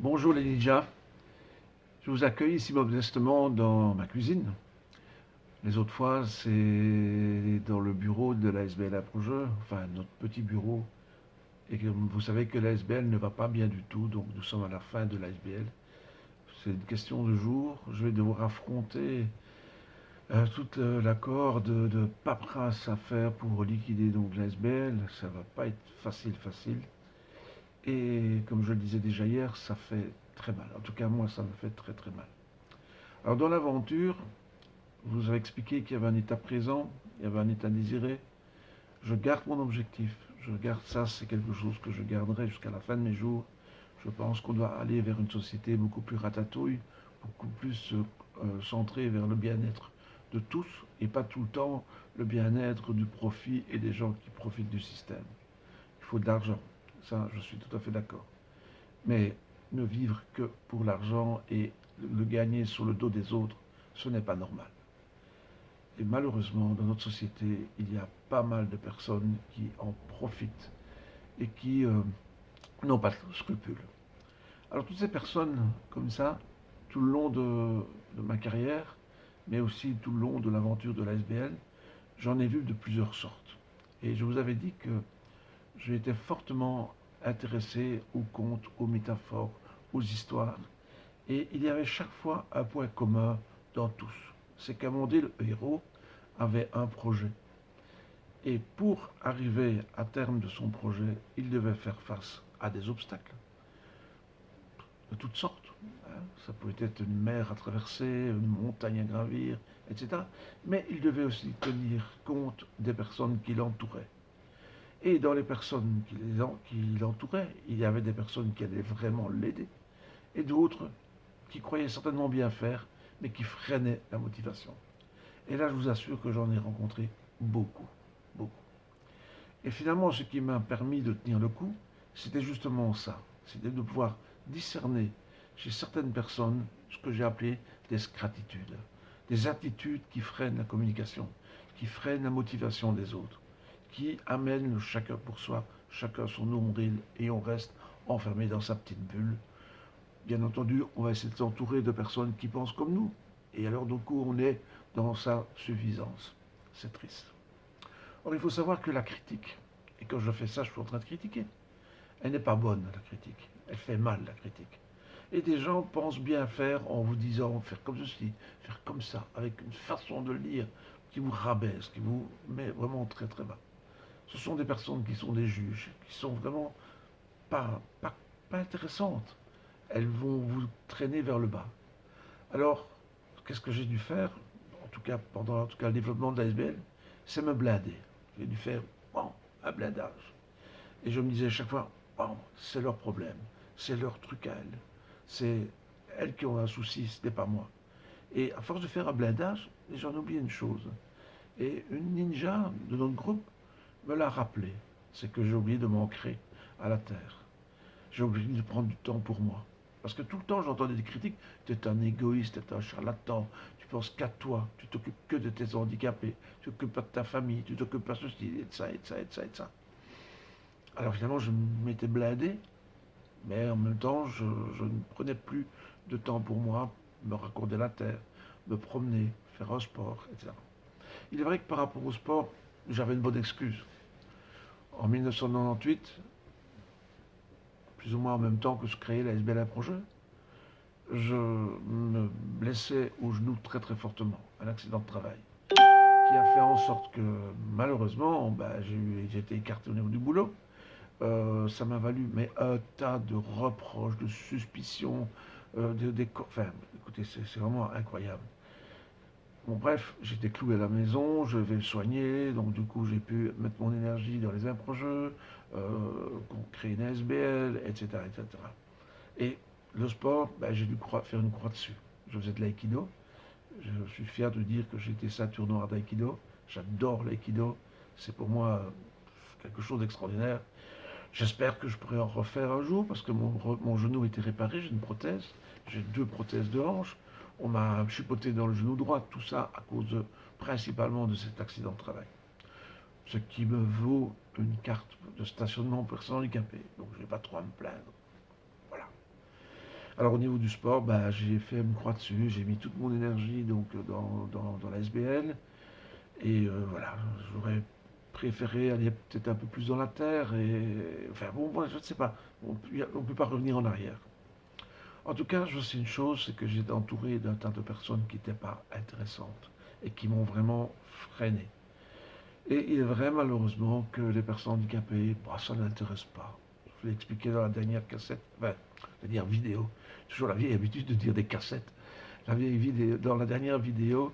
Bonjour les ninjas, je vous accueille ici modestement dans ma cuisine. Les autres fois, c'est dans le bureau de l'ASBL à Projet, enfin notre petit bureau. Et comme vous savez que l'ASBL ne va pas bien du tout, donc nous sommes à la fin de l'ASBL. C'est une question de jour, je vais devoir affronter tout l'accord de paperasse à faire pour liquider donc l'ASBL. Ça va pas être facile. Et comme je le disais déjà hier, ça fait très mal. En tout cas, moi, ça me fait très mal. Alors dans l'aventure, vous avez expliqué qu'il y avait un état présent, il y avait un état désiré. Je garde mon objectif. Je garde ça, c'est quelque chose que je garderai jusqu'à la fin de mes jours. Je pense qu'on doit aller vers une société beaucoup plus ratatouille, beaucoup plus centrée vers le bien-être de tous et pas tout le temps le bien-être du profit et des gens qui profitent du système. Il faut de l'argent. Ça, je suis tout à fait d'accord. Mais ne vivre que pour l'argent et le gagner sur le dos des autres, ce n'est pas normal. Et malheureusement, dans notre société, il y a pas mal de personnes qui en profitent et qui n'ont pas de scrupules. Alors toutes ces personnes comme ça, tout le long de ma carrière, mais aussi tout le long de l'aventure de l'ASBL, j'en ai vu de plusieurs sortes. Et je vous avais dit que j'étais fortement intéressé aux contes, aux métaphores, aux histoires. Et il y avait chaque fois un point commun dans tous. C'est qu'à un moment donné, le héros avait un projet. Et pour arriver à terme de son projet, il devait faire face à des obstacles de toutes sortes. Ça pouvait être une mer à traverser, une montagne à gravir, etc. Mais il devait aussi tenir compte des personnes qui l'entouraient. Et dans les personnes qui l'entouraient, il y avait des personnes qui allaient vraiment l'aider, et d'autres qui croyaient certainement bien faire, mais qui freinaient la motivation. Et là, je vous assure que j'en ai rencontré beaucoup, beaucoup. Et finalement, ce qui m'a permis de tenir le coup, c'était justement ça. C'était de pouvoir discerner chez certaines personnes ce que j'ai appelé des scratitudes. Des attitudes qui freinent la communication, qui freinent la motivation des autres, qui amènent le chacun pour soi, chacun son nombril, et on reste enfermé dans sa petite bulle. Bien entendu, on va essayer de s'entourer de personnes qui pensent comme nous. Et alors, du coup, on est dans sa suffisance. C'est triste. Or, il faut savoir que la critique, et quand je fais ça, je suis en train de critiquer, elle n'est pas bonne, la critique. Elle fait mal, la critique. Et des gens pensent bien faire en vous disant faire comme ceci, faire comme ça, avec une façon de lire qui vous rabaisse, qui vous met vraiment très bas. Ce sont des personnes qui sont des juges, qui sont vraiment pas, pas, pas intéressantes. Elles vont vous traîner vers le bas. Alors, qu'est-ce que j'ai dû faire, en tout cas pendant le développement de l'ASBL, c'est me blinder. J'ai dû faire bon, un blindage. Et je me disais chaque fois, bon, c'est leur problème, c'est leur truc à elles. C'est elles qui ont un souci, ce n'est pas moi. Et à force de faire un blindage, j'en oublie une chose. Et une ninja de notre groupe me l'a rappelé. C'est que j'ai oublié de m'ancrer à la terre. J'ai oublié de prendre du temps pour moi. Parce que tout le temps, j'entendais des critiques. Tu es un égoïste, tu es un charlatan, tu penses qu'à toi, tu t'occupes que de tes handicapés, tu t'occupes pas de ta famille, tu t'occupes pas de ceci, et de ça, et de ça, et de ça, et de ça. Alors finalement, je m'étais blindé, mais en même temps, je ne prenais plus de temps pour moi, me raccorder la terre, me promener, faire un sport, etc. Il est vrai que par rapport au sport, j'avais une bonne excuse. En 1998, plus ou moins en même temps que se créait la SBL Projet, je me blessais au genou très fortement, un accident de travail, qui a fait en sorte que malheureusement, j'ai été écarté au niveau du boulot. Ça m'a valu mais un tas de reproches, de suspicions, enfin, écoutez, c'est vraiment incroyable. Bon, bref, j'étais cloué à la maison, je vais le soigner, donc du coup j'ai pu mettre mon énergie dans les projets, créer une SBL, etc., etc. Et le sport, j'ai dû faire une croix dessus. Je faisais de l'aïkido. Je suis fier de dire que j'étais ceinture noire d'aïkido. J'adore l'aïkido. C'est pour moi quelque chose d'extraordinaire. J'espère que je pourrai en refaire un jour parce que mon genou était réparé. J'ai une prothèse. J'ai deux prothèses de hanche. On m'a chipoté dans le genou droit. Tout ça à cause principalement de cet accident de travail. Ce qui me vaut une carte de stationnement pour personnes handicapées. Donc je n'ai pas trop à me plaindre. Voilà. Alors au niveau du sport, bah, j'ai fait une croix dessus, j'ai mis toute mon énergie donc dans la SBL. Et voilà, j'aurais préféré aller peut-être un peu plus dans la terre. Et enfin bon, moi, je ne sais pas, on ne peut pas revenir en arrière. En tout cas, je sais une chose, c'est que j'étais entouré d'un tas de personnes qui n'étaient pas intéressantes et qui m'ont vraiment freiné. Et il est vrai malheureusement que les personnes handicapées, bah, ça n'intéresse pas. Je vous l'ai expliqué dans la dernière cassette, enfin, la dernière vidéo. Toujours la vieille habitude de dire des cassettes. La vieille vidéo, dans la dernière vidéo,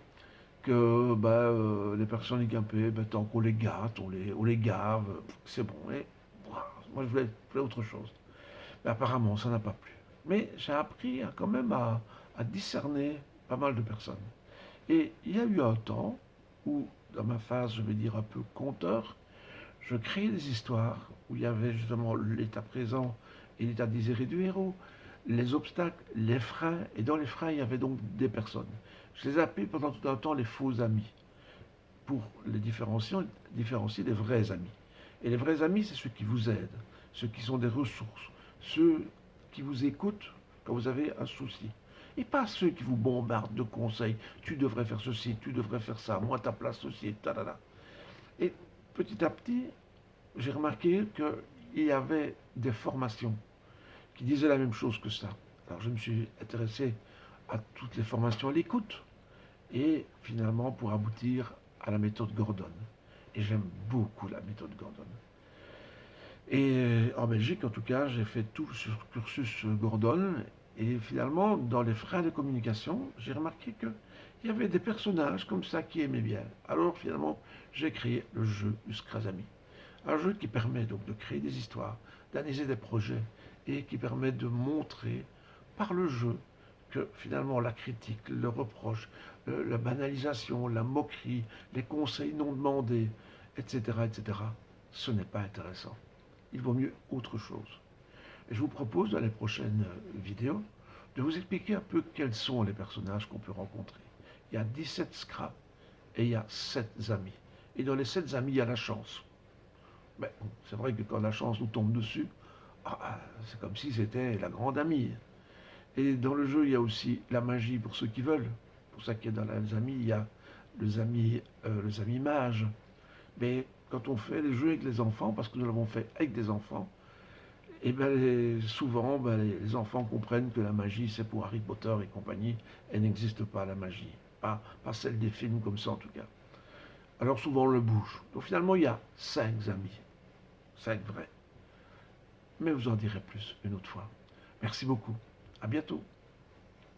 que bah, les personnes handicapées, bah, tant qu'on les gâte, on les gave, c'est bon. Et moi, je voulais autre chose. Mais apparemment, ça n'a pas plu. Mais j'ai appris quand même à discerner pas mal de personnes. Et il y a eu un temps où, dans ma phase, je vais dire un peu conteur, je créais des histoires où il y avait justement l'état présent et l'état désiré du héros, les obstacles, les freins, et dans les freins, il y avait donc des personnes. Je les appelais pendant tout un temps les faux amis, pour les différencier des vrais amis. Et les vrais amis, c'est ceux qui vous aident, ceux qui sont des ressources, ceux qui vous écoutent quand vous avez un souci. Et pas ceux qui vous bombardent de conseils. Tu devrais faire ceci, tu devrais faire ça, moi ta place ceci, ta. Et petit à petit, j'ai remarqué qu'il y avait des formations qui disaient la même chose que ça. Alors je me suis intéressé à toutes les formations à l'écoute et finalement pour aboutir à la méthode Gordon. Et j'aime beaucoup la méthode Gordon. Et en Belgique, en tout cas, j'ai fait tout ce cursus Gordon. Et finalement, dans les freins de communication, j'ai remarqué qu'il y avait des personnages comme ça qui aimaient bien. Alors finalement, j'ai créé le jeu Uskrasami. Un jeu qui permet donc de créer des histoires, d'analyser des projets et qui permet de montrer par le jeu que finalement la critique, le reproche, la banalisation, la moquerie, les conseils non demandés, etc., etc., ce n'est pas intéressant. Il vaut mieux autre chose. Et je vous propose dans les prochaines vidéos de vous expliquer un peu quels sont les personnages qu'on peut rencontrer. Il y a 17 scraps et il y a 7 amis. Et dans les 7 amis, il y a la chance. Ben, c'est vrai que quand la chance nous tombe dessus, c'est comme si c'était la grande amie. Et dans le jeu, il y a aussi la magie pour ceux qui veulent. Pour ça qu'il y a dans les amis, il y a les amis mages. Mais quand on fait des jeux avec les enfants, parce que nous l'avons fait avec des enfants, et ben souvent ben, les enfants comprennent que la magie c'est pour Harry Potter et compagnie, elle n'existe pas la magie. Pas celle des films comme ça en tout cas. Alors souvent on le bouge. Donc finalement il y a 5 amis, 5 vrais. Mais vous en direz plus une autre fois. Merci beaucoup. À bientôt.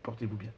Portez-vous bien.